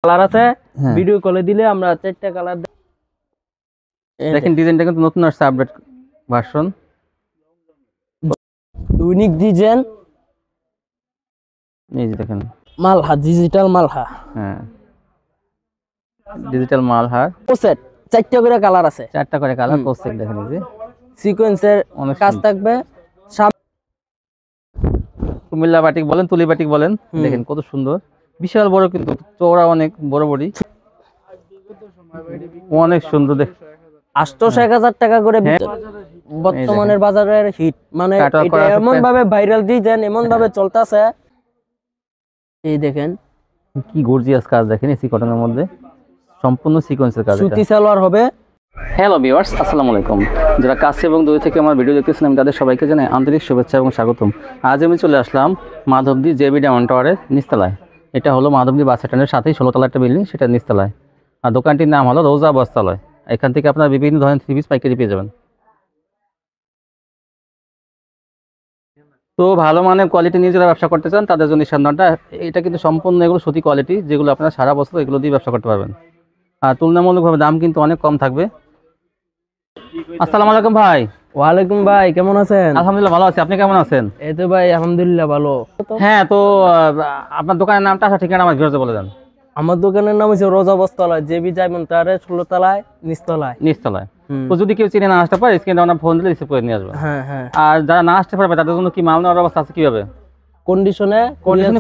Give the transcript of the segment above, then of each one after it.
Colour আছে, video কলে দিলে আমরা চারটা কালার দেখেন। ডিজাইনটা কিন্তু নতুন আসছে, আপডেট ভার্সন, ইউনিক ডিজাইন। এই যে দেখেন মালহা, ডিজিটাল মালহা। হ্যাঁ, ডিজিটাল মালহার সেট চারটা করে কালার আছে, চারটা করে কালার প্রসেস। দেখেন এই যে সিকোয়েন্সের অনেক কাজ থাকবে। কুমিল্লা বাটিক বলেন, তুলি বাটিক বলেন, দেখেন কত সুন্দর, বিশাল বড়, কিন্তু চওড়া অনেক বড় বড়ি, অনেক সুন্দর। দেখ 800-1000 টাকা করে বর্তমানের বাজারের হিট, মানে এটা এমন ভাবে ভাইরাল ডিজাইন, এমন ভাবে চলতেছে। এই দেখেন কি গর্জিয়াস কাজ, দেখেন এসি কটনের মধ্যে সম্পূর্ণ সিকোয়েন্সের কাজ, সুতি সালোয়ার হবে। হ্যালো ভিউয়ার্স, আসসালামু আলাইকুম। যারা কাছে এবং দূরে থেকে আমার ভিডিও দেখতেছেন, আমি তাদের সবাইকে জানাই আন্তরিক শুভেচ্ছা এবং স্বাগতম। আজ আমি চলে আসলাম মাধবদী জেবি ডায়মন্ড টাওয়ারের নিচতলায়। এটা হলো মাধবদী বাস স্ট্যান্ডের সাথেই 16তলা একটা বিল্ডিং, সেটা নিচতলায়। আর দোকানটির নাম হলো রোজা বস্ত্রালয়। এখান থেকে আপনারা বিভিন্ন ধরনের থ্রি পিস পাইকারি পেয়ে যাবেন। তো ভালো মানের কোয়ালিটি নিয়ে যারা ব্যবসা করতে চান তাদের জন্য সন্ধানটা। এটা কিন্তু সম্পূর্ণ এগুলো সুতি কোয়ালিটি, যেগুলো আপনারা সারা বছর এগুলো দিয়ে ব্যবসা করতে পারবেন। আর তুলনামূলকভাবে দাম কিন্তু অনেক কম থাকবে। আসসালামু আলাইকুম ভাই। ওয়ালাইকুম ভাই, কেমন আছেন? আলহামদুলিল্লাহ ভালো আছি, আপনি কেমন আছেন? এই তো ভাই আলহামদুলিল্লাহ ভালো। হ্যাঁ, তো আপনার দোকানের নামটা, ঠিকানা আমার ভিউয়ারদের বলে দেন। আমার দোকানের নাম হচ্ছে রোজা বস্ত্রালয়, জেবি ডায়মন্ড টাওয়ারের 16তলায় নিচতলায়। নিচতলায়। তো যদি কেউ চিনে না আসতে পারে, স্ক্রিনে আমরা ফোন দিলে রিসিভ করে নিয়ে আসবেন। হ্যাঁ হ্যাঁ। আর যারা না আসতে পারবে তাদের জন্য কি মাল নেওয়ার ব্যবস্থা আছে কিভাবে? কন্ডিশনে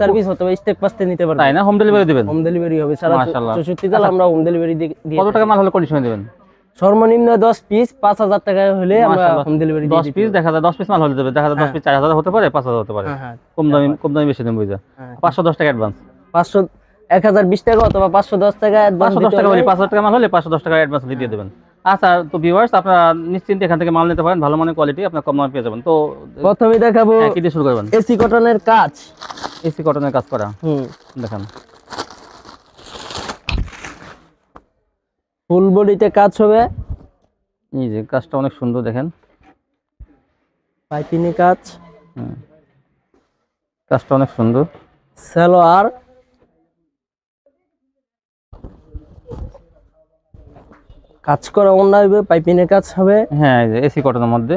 সার্ভিস অথবা স্টেপ পাসতে নিতে পারবেন। তাই না, হোম ডেলিভারি দিবেন? হোম ডেলিভারি হবে, সারা 64 জেলা আমরা হোম ডেলিভারি দিয়ে। কত টাকা মাল হলে কন্ডিশনে দিবেন? সর্বনিম্ন 10 পিস 5000 টাকা হলে আমরা হোম ডেলিভারি দিই। 10 পিস দেখা যায় 10 পিস মাল হলে দেবে, দেখা যায় 10 পিস 4000 হতে পারে, 5000 হতে পারে। হ্যাঁ, কম দামি বেশি দাম বুঝা। 510 টাকা অ্যাডভান্স, 1020 টাকা অথবা 510 টাকা অ্যাডভান্স 510 টাকা বলি, 5000 টাকা মাল হলে 510 টাকা অ্যাডভান্স দিয়ে দেবেন। আচ্ছা, তো ভিউয়ার্স আপনারা নিশ্চিন্তে এখান থেকে মাল নিতে পারেন, ভালো মানের কোয়ালিটি আপনারা কম দামে পেয়ে যাবেন। তো প্রথমে দেখাবো কি দিয়ে শুরু করবেন? এসি কটনের কাজ। এসি কটনের কাজ করা, দেখেন ফুল বডিতে কাজ হবে। এই যে কাজটা অনেক সুন্দর, দেখেন পাইপিনি কাজ, কাজটা অনেক সুন্দর। সালোয়ার কাজ করা, অন্য পাইপিনের কাজ হবে। হ্যাঁ, এই যে এসি কটনের মধ্যে।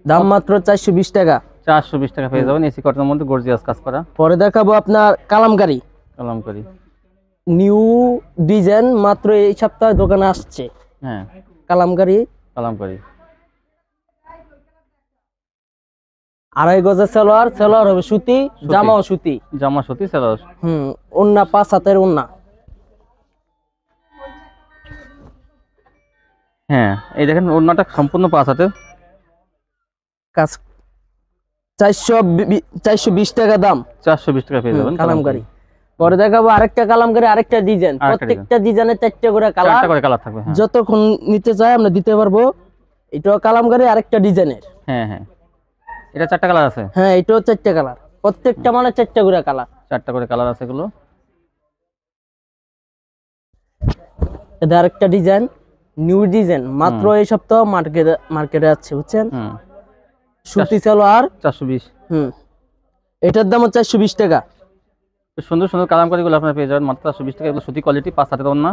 দাম মাত্র 420 টাকা। 420 টাকা পেয়ে যাবেন এসি কটনের মধ্যে, গর্জিয়াস কাজ করা। পরে দেখাবো আপনার কালামকারী, কালামকারী নিউ ডিজাইন, মাত্র এই সপ্তাহে দোকানে আসছে। হ্যাঁ, কালামকারী। 2.5 গজের সালোয়ার, সালোয়ার হবে সুতি, জামাও সুতি। জামা সুতি, সালোয়ার। ওন্না 5 হাতের ওন্না। হ্যাঁ, এই দেখেন ওড়নাটা সম্পূর্ণ 5 হাতের কাজ। 420 টাকা দাম। 420 টাকা পেয়ে যাবেন কালামকারী। পরে দেখাবো আরেকটা কালামকারী, আরেকটা ডিজাইন। প্রত্যেকটা ডিজাইনের 4টা করে থাকবে। যতক্ষণ নিতে চাই আমরা দিতে পারবো। এটাও কালামকারী, আরেকটা ডিজাইনের। হ্যাঁ হ্যাঁ, এটা 4টা কালার আছে। হ্যাঁ, এটাও 4টা কালার, প্রত্যেকটা মানে 4টা করে কালার। 4টা করে কালার আছে এগুলো। এটা আরেকটা ডিজাইন, নিউ ডিজাইন, মাত্র এই সপ্তাহ মার্কেটে আছে, বুঝছেন? সুতি সালোয়ার 420। এটার দাম 420 টাকা। সুন্দর সুন্দর কালামকারী গুলো আপনারা পেয়ে যাবেন মাত্র 420 টাকা। এগুলো সুতি কোয়ালিটি, 5 হাতের ওড়না।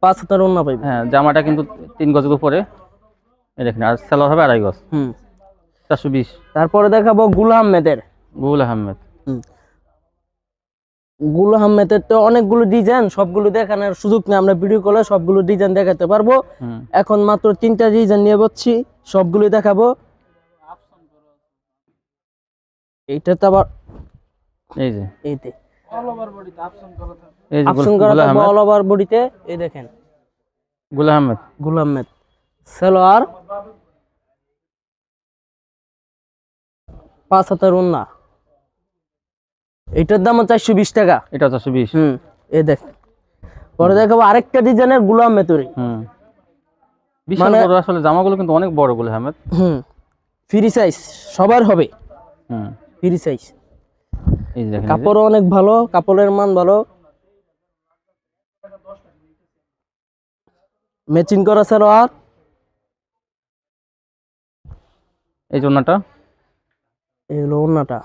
5 হাতের ওড়না পাইবেন। হ্যাঁ, জামাটা কিন্তু 3 গজের উপরে, এই দেখেন। আর সালোয়ার হবে 2.5 গজ। 420। তারপরে দেখাবো গুল আহমেদের। গুল আহমেদের তো অনেকগুলো ডিজাইন, সবগুলো দেখানোর সুযোগ নেই, আমরা ভিডিও কলে সবগুলো ডিজাইন দেখাতে পারবো। এখন মাত্র 3টা ডিজাইন নিয়ে বসছি, সবগুলো দেখাবো। এইটা তো আবার এই যে এইতে অল ওভার বডিতে এই দেখেন গুল আহমেদ সালোয়ার, 5 হাতের ওড়না। এটার দাম 420 টাকা। এটা 420। এই দেখেন। পরে দেখাবো আরেকটা ডিজাইনের গুল আহমেদের। বিশাল বড়, আসলে জামাগুলো কিন্তু অনেক বড় গুল আহমেদ। ফ্রি সাইজ সবার হবে। Free size. এই দেখেন, কাপড় অনেক ভালো, কাপড়ের মান ভালো, ম্যাচিং করা সালোয়ার। এই জন্যটা, এই হলো ওড়নাটা।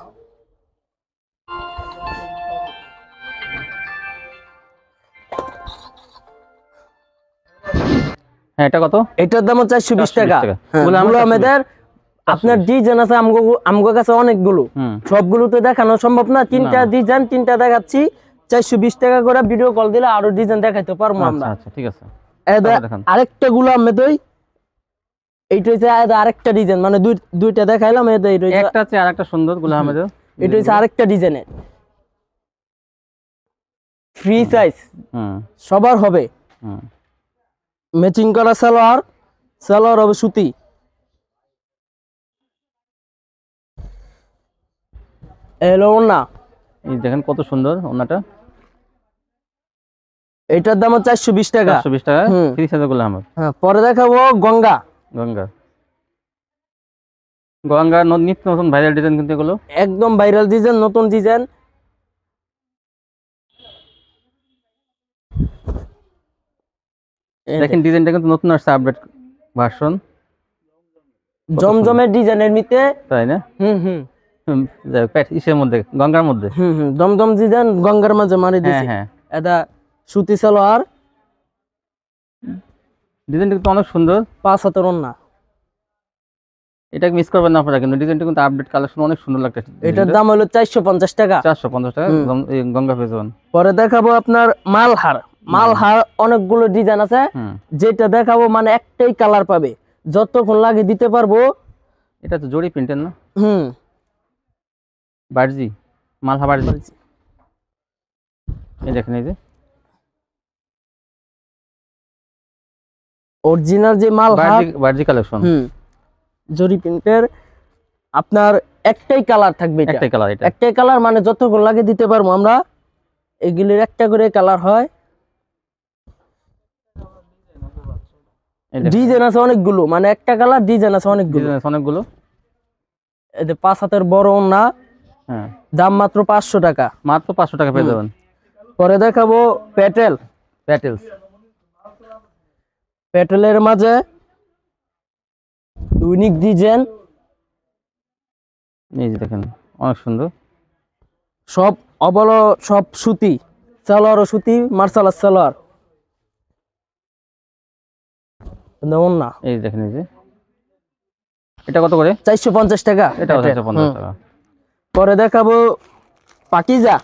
হ্যাঁ এটা কত? এটার দাম 420 টাকা। 420 টাকা। হ্যাঁ, গুলাম গুলাম আহমেদের আপনার ডিজাইন আছে আমগো কাছে অনেকগুলো, সবগুলো তো দেখানো সম্ভব না। তিনটা ডিজাইন, তিনটা দেখাচ্ছি। 420 টাকা করে ভিডিও কল দিলে আরো ডিজাইন দেখাইতে পারবো আমরা। আচ্ছা ঠিক আছে। আরেকটা গুলাম আহমেদ, এইটা হচ্ছে আরেকটা ডিজাইন, মানে দুইটা দেখাইলাম। একটা আছে আরেকটা সুন্দর গুলাম আহমেদের। এটা হচ্ছে আরেকটা ডিজাইনের ফ্রি সাইজ, সবার হবে। ম্যাচিং করা সালোয়ার হবে সুতি। এলো ওন্না, এই দেখেন কত সুন্দর ওন্নাটা। এটার দাম 420 টাকা। 420 টাকা ফ্রি সাইজ গুলাম আহমেদ। হ্যাঁ, পরে দেখাবো গঙ্গা। নিত্য নতুন ভাইরাল ডিজাইন কিন্তু এগুলো একদম ভাইরাল ডিজাইন, নতুন ডিজাইন। দেখেন ডিজাইনটা কিন্তু নতুন আসছে, আপডেট ভার্সন। জমজমের ডিজাইনের মিতে, তাই না? ইসের মধ্যে, গঙ্গার মধ্যে। জমজম ডিজাইন গঙ্গার মাঝে মারি দিয়েছে। হ্যাঁ এটা সুতি সালোয়ার, ডিজাইনটা কিন্তু অনেক সুন্দর। 5 হাতের ওন্না। এটা মিস করবেন না আপনারা, কিন্তু ডিজাইনটা কিন্তু আপডেট, কালেকশন অনেক সুন্দর লাগতেছে। এটার দাম হলো 450 টাকা। 450 টাকা গঙ্গা পেয়ে যাবেন। পরে দেখাবো আপনার মালহার অনেকগুলো ডিজাইন আছে। যেটা দেখাবো মানে একটাই কালার পাবে, যতক্ষণ লাগে দিতে পারবো। এটা তো জরি প্রিন্টের না? বার্জি, মালহা বার্জি। এই দেখেন, এই যে অরিজিনাল যে মালহা বার্জি কালেকশন, জরি প্রিন্টের। আপনার একটাই কালার থাকবে, একটাই কালার, মানে যতক্ষণ লাগে দিতে পারবো আমরা। এগুলির একটা করে কালার হয়। ডিজাইন আছে অনেকগুলো, মানে একটা কালার ডিজাইন আছে অনেকগুলো। এতে 5 হাতের বড় ওন্না, দাম মাত্র 500 টাকা। মাত্র 500 টাকা পেয়ে যাবেন। পরে দেখাবো প্যাটেলের মাঝে ইউনিক ডিজাইন। এই যে দেখেন অনেক সুন্দর, সব সুতি সালোয়ার, সুতি মার্শাল সালোয়ার। না, এই দেখেন, এই যে এটা কত করে? 450 টাকা। এটা 450 টাকা। পরে দেখাবো পাকিজা।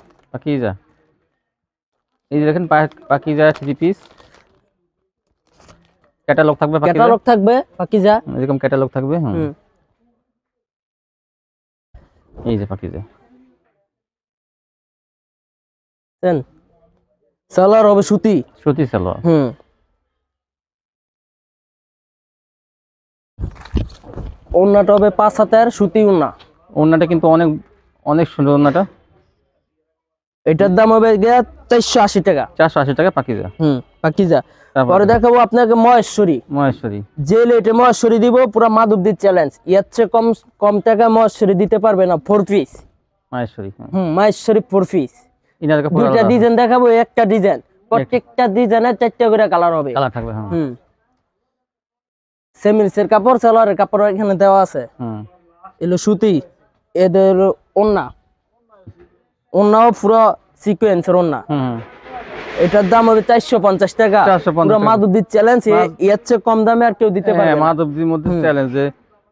এই যে দেখেন পাকিজা 3 পিস, ক্যাটালগ থাকবে পাকিজা, এরকম ক্যাটালগ থাকবে। এই যে পাকিজা সালোয়ার হবে সুতি সালোয়ার। ওন্নাটা হবে 5 হাতের সুতি ওন্না। ওন্নাটা কিন্তু অনেক অনেক সুন্দর ওন্নাটা। এটার দাম হবে 480 টাকা। 480 টাকা পাকিজা। পরে দেখাবো আপনাকে মহেশ্বরী। যে রেটে মহেশ্বরী দিব, পুরো মাধবদীর চ্যালেঞ্জ। এর চেয়ে কম টাকা মহেশ্বরী দিতে পারবে না। 4 পিস মহেশ্বরী 4 পিস। দুইটা ডিজাইন দেখাবো, একটা ডিজাইন, প্রত্যেকটা ডিজাইনের 4টা করে কালার হবে। সেমিলসের কাপড়, সালোয়ারের কাপড় এখানে দেওয়া আছে। এলো সুতি, এদের ওন্নাও পুরো সিকোয়েন্সের ওন্না। এটার দাম হবে 450 টাকা। পুরো মাধবদীর চ্যালেঞ্জ, এর চেয়ে কম দামে আর কেউ দিতে পারবে না। মাধবদীর মধ্যে চ্যালেঞ্জ।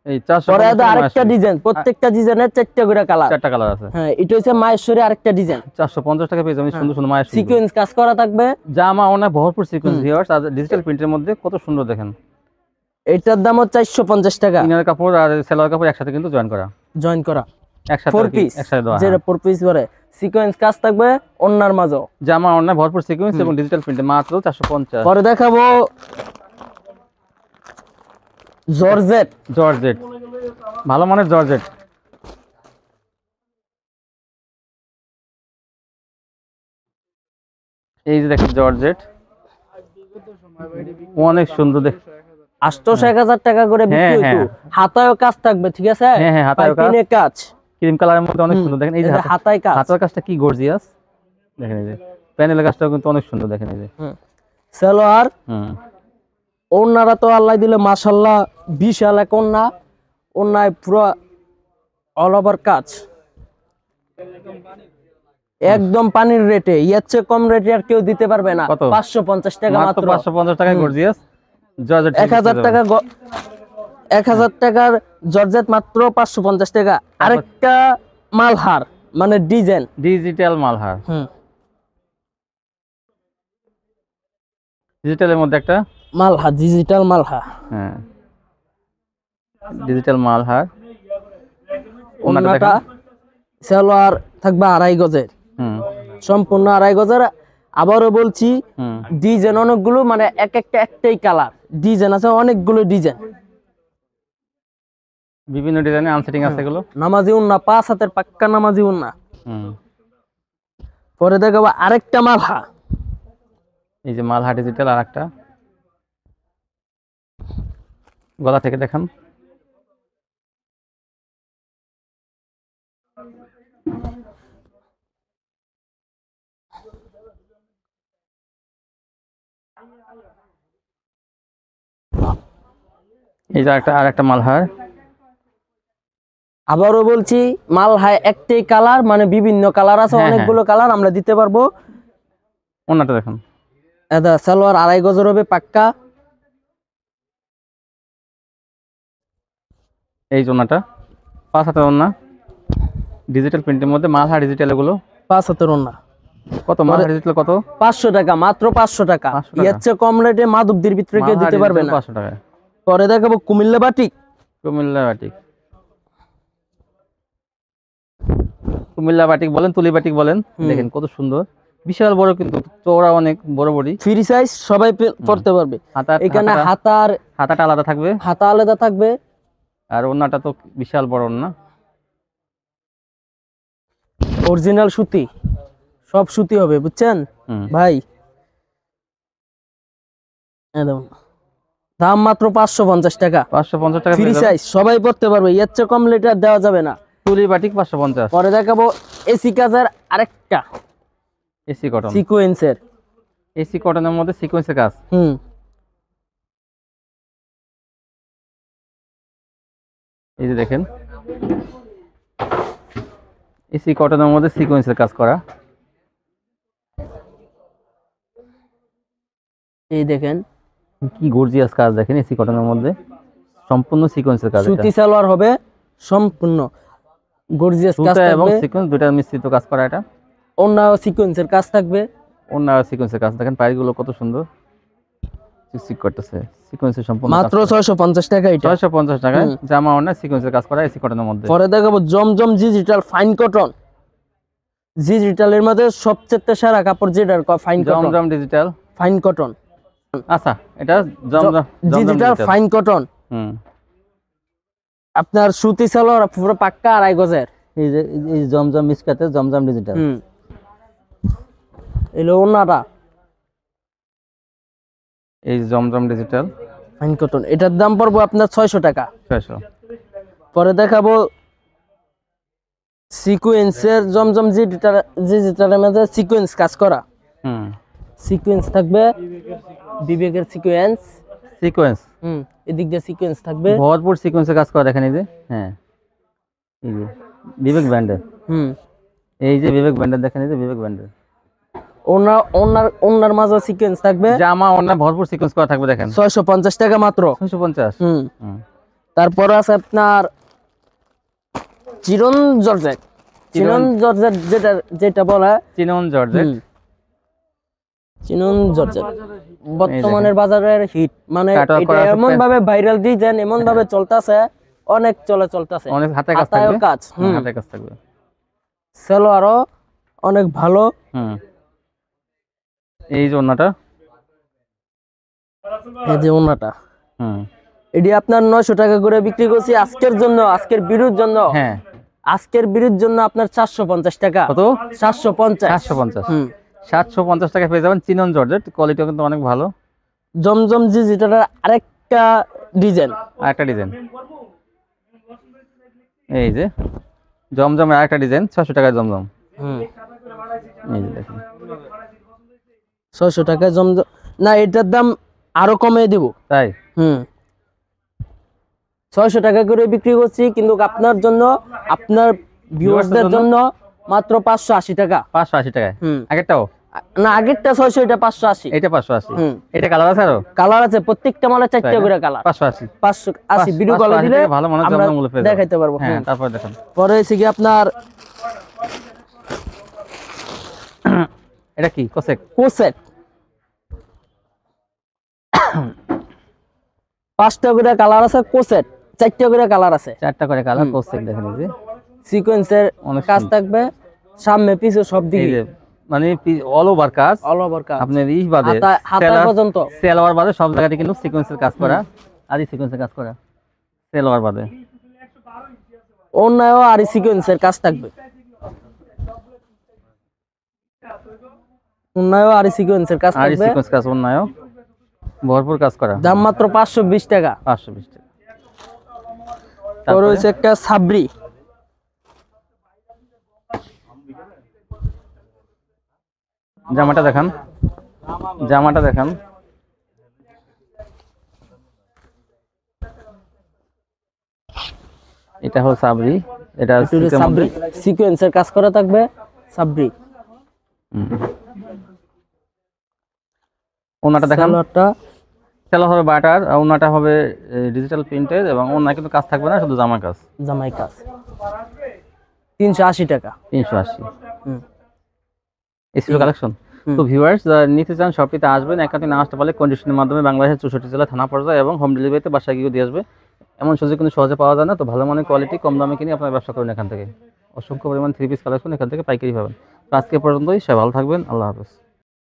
এই 450 পরে আরেকটা ডিজাইন, প্রত্যেকটা ডিজাইনের 4টা করে কালার। 4টা কালার আছে। হ্যাঁ, এটা হচ্ছে মহেশ্বরী আরেকটা ডিজাইন। 450 টাকা পেয়ে যাবেন সুন্দর সুন্দর মহেশ্বরী। সিকোয়েন্স কাজ করা থাকবে, জামা ওনা ভরপুর সিকোয়েন্স ভিউয়ার্স, আর ডিজিটাল প্রিন্টের মধ্যে কত সুন্দর দেখেন। এটার দাম 450 টাকা। ইনার কাপড় আর সেলোয়ার কাপড় একসাথে কিন্তু জয়েন করা একসাথে 4 পিস, যেটা 4 পিস করে সিকোয়েন্স কাজ থাকবে ওন্নার মাঝে। জামা ওন্না ভরপুর সিকোয়েন্স এবং ডিজিটাল প্রিন্টে মাত্র 450। পরে দেখাবো জর্জেট, ভালো মানের জর্জেট। এই যে দেখেন জর্জেট, অনেক সুন্দর। দেখ 800-1000 টাকা করে বিক্রি হতো। হাতায়ও কাজ থাকবে, ঠিক আছে? হাতায়ও কাজ, ক্রিম কালারের মধ্যে অনেক সুন্দর। দেখেন এই যে হাতায় কাজ, হাতার কাজটা কি গর্জিয়াস। দেখেন এই যে প্যানেলের কাজটাও কিন্তু অনেক সুন্দর। দেখেন এই যে সালোয়ার, ওন্নারা তো আল্লাহ দিলে মাশাআল্লাহ বিশাল এক ওন্না। ওন্নায় পুরো অল ওভার কাজ, একদম পানির রেটে। এর চেয়ে কম রেটে আর কেউ দিতে পারবে না। 550 টাকা মাত্র। 550 টাকায় গর্জিয়াস জর্জেট 1000 টাকার জর্জেট মাত্র 550 টাকা। আরেকটা মালহার মানে ডিজাইন ডিজিটাল মালহার, ডিজিটালের মধ্যে একটা মালহার, ডিজিটাল মালহার। হ্যাঁ, ডিজিটাল মালহার। ওনাটা সালোয়ার থাকবে 2.5 গজের, সম্পূর্ণ 2.5 গজের। আবারও বলছি ডিজাইন অনেকগুলো, মানে একটাই কালার, ডিজাইন আছে অনেকগুলো ডিজাইন, বিভিন্ন ডিজাইনে আনসেটিং আছে এগুলো। নামাজি উন্না, 5 হাতের পাক্কা নামাজি উন্না। পরে দেখাবো আরেকটা মালহা, এই যে মালহা ডিজিটাল। আরেকটা গলা থেকে দেখান। এই যে আরেকটা মালহার। আবারও বলছি মালহায় একটাই কালার, মানে বিভিন্ন কালার আছে, অনেকগুলো কালার আমরা দিতে পারবো। ওনাটা দেখুন, এটা সালোয়ার 2.5 গজের হবে পাক্কা। এই যে ওনাটা 5 হাতের ওনা, ডিজিটাল প্রিন্টের মধ্যে মালহা ডিজিটাল। এগুলো 5 হাতের ওনা। কত মালহা ডিজিটাল? কত? 500 টাকা, মাত্র 500 টাকা। এর চেয়ে কম রেটে মাধবদীর ভিতরে কেউ দিতে পারবে না। 500 টাকা। পরে দেখাবো Comilla batik. Comilla batik, Comilla batik বলেন, তুলি বাটিক বলেন, দেখেন কত সুন্দর, বিশাল বড়, কিন্তু চওড়া অনেক বড় বড়ি, ফ্রি সাইজ, সবাই পড়তে পারবে। এখানে হাতাটা আলাদা থাকবে, হাতা আলাদা থাকবে, আর ওন্নাটা তো বিশাল বড় ওন্না, অরিজিনাল সুতি, সব সুতি হবে, বুঝছেন ভাই। দাম মাত্র 550 টাকা। 550 টাকা, ফ্রি সাইজ, সবাই পড়তে পারবে, এর চেয়ে কম রেটে দেওয়া যাবে না। তুলি বাটিক 550। পরে দেখাবো এসি কাজের আরেকটা, এসি কটন, সিকোয়েন্সের, এসি কটনের মধ্যে সিকোয়েন্সের কাজ। এই যে দেখেন, এসি কটনের মধ্যে সিকোয়েন্সের কাজ করা। এই দেখেন কি গর্জিয়াস কাজ, দেখেন এসি কটনের মধ্যে সম্পূর্ণ সিকোয়েন্সের কাজ। সুতি সালোয়ার হবে, সম্পূর্ণ গর্জিয়াস কাজ থাকবে, এবং সিকোয়েন্স দুটো মিশ্রিত কাজ করা। এটা অন্য সিকোয়েন্সের কাজ থাকবে, অন্য সিকোয়েন্সের কাজ। দেখেন পাইগুলো কত সুন্দর চিকচিক করতেছে, সিকোয়েন্সের সম্পূর্ণ। মাত্র 650 টাকা। এটা 650 টাকায় জামা অন্য সিকোয়েন্সের কাজ করা এসি কটনের মধ্যে। পরে দেখাবো জমজম ডিজিটাল ফাইন কটন। ডিজিটালের মধ্যে সবচেয়ে সেরা কাপড় যেটার ফাইন কটন, জমজম ডিজিটাল ফাইন কটন। আচ্ছা, এটা জমজম ডিজিটাল ফাইন কটন। আপনার সুতি সালোয়ার পুরো পাক্কা 2.5 গজের। এই যে জমজম মিসকাতে জমজম ডিজিটাল। এলো ওনাটা, এই জমজম ডিজিটাল ফাইন কটন। এটার দাম পড়বো আপনার 600 টাকা। 600। পরে দেখাবো সিকোয়েন্সের জমজম ডিজিটালের মধ্যে সিকোয়েন্স কাজ করা। সিকোয়েন্স থাকবে, বিবেকের সিকোয়েন্স, এদিক দিয়ে সিকোয়েন্স থাকবে, ভরপুর সিকোয়েন্সের কাজ করা। দেখেন এই যে, হ্যাঁ, এই যে বিবেক ব্র্যান্ডের, এই যে বিবেক ব্র্যান্ডের, দেখেন এই যে বিবেক ব্র্যান্ডের। ওনার মাঝে সিকোয়েন্স থাকবে, জামা ওনা ভরপুর সিকোয়েন্স করা থাকবে। দেখেন 650 টাকা মাত্র। 650। তারপর আছে আপনার চিনন জর্জেট। চিনন জর্জেট যেটা বলা চিনন জর্জেট, চিনন জর্জেট বর্তমানের বাজারের হিট, মানে এটা এমন ভাবে ভাইরাল ডিজাইন, এমন ভাবে চলতেছে, অনেক চলতেছে, অনেক হাতে কাজ থাকবে, হাতে কাজ থাকবে। সালোয়ারও অনেক ভালো। এই যে ওন্নাটা, এই যে ওন্নাটা, এটি আপনার 900 টাকা করে বিক্রি করছি আজকের জন্য, আজকের বিরুর জন্য। হ্যাঁ, আজকের বিরুর জন্য আপনার 450 টাকা। কত? 750। 750 টাকা পেয়ে যাবেন চিনন জর্জেট, কোয়ালিটিও কিন্তু অনেক ভালো। জমজম ডিজিটালের আরেকটা ডিজাইন, এই যে জমজমের আরেকটা ডিজাইন, 600 টাকায় জমজম। এই যে দেখেন 600 টাকায় জমজম। না, এটার দাম আরো কমে দিব, তাই 600 টাকা করে বিক্রি করছি, কিন্তু আপনার জন্য, আপনার ভিউয়ার্সদের জন্য মাত্র 580 টাকা। 580 টাকায়। না আগেরটা 600, এটা 580। এটা 580। হুম। এটা কালার আছে আরো? কালার আছে, প্রত্যেকটা মালে 4টা করে কালার। 580। 580 ভিডিও কল দিলে ভালো মনে আমরা জমজম মূল্য পেয়ে যাবেন। দেখাইতে পারবো। হ্যাঁ, তারপর দেখেন পরে হচ্ছে কি আপনার এটা কি কোসেক? কোসেট 5টা করে কালার আছে, কোসেট 4টা করে কালার আছে। 4টা করে কালার কোসেক দেখেন এই যে সিকোয়েন্সের অনেক কাজ থাকবে সামনে পিছে সব এই দিকে, যে মানে অল ওভার কাজ, অল ওভার কাজ। আপনার এই বাদে হাতা পর্যন্ত সেলোয়ার বাদে সব জায়গাতে কিন্তু সিকোয়েন্সের কাজ করা, আর এই সিকোয়েন্সের কাজ করা সেলোয়ার বাদে। অন্যায় আর সিকোয়েন্সের কাজ থাকবে, অন্যায় আর সিকোয়েন্সের কাজ আর থাকবে। সিকোয়েন্স কাজ অন্যায় ভরপুর কাজ করা। দাম মাত্র 520 টাকা। 520 টাকা। তারপর হচ্ছে একটা সাবরি, জামাটা দেখান, জামাটা দেখান। এটা হলো সাবরি, এটা সাবরি সিকোয়েন্সের কাজ করা থাকবে সাবরি। ওনাটা দেখান। সালোয়ারটা সেলোয়ার হবে বাটার, আর ওনাটা হবে ডিজিটাল প্রিন্টের, এবং ওনা কিন্তু কাজ থাকবে না, শুধু জামা কাজ। জামাই কাজ 380 টাকা। 380। হুম। এই ছিল কালেকশন। তো ভিউয়ার্স যারা নিতে চান শপটিতে আসবেন, একাধিক না আসতে পারলে কন্ডিশনের মাধ্যমে বাংলাদেশের 64 জেলা থানা পর্যায়ে এবং হোম ডেলিভারিতে বাসায় গিয়ে দিয়ে আসবে। এমন সুযোগ কিন্তু সহজে পাওয়া যায় না। তো ভালো মানের কোয়ালিটি কম দামে কিনে আপনারা ব্যবসা করুন এখান থেকে। অসংখ্য পরিমাণ 3 পিস কালেকশন এখান থেকে পাইকারি পাবেন। তো আজকে পর্যন্তই, সবাই ভালো থাকবেন, আল্লাহ হাফেজ।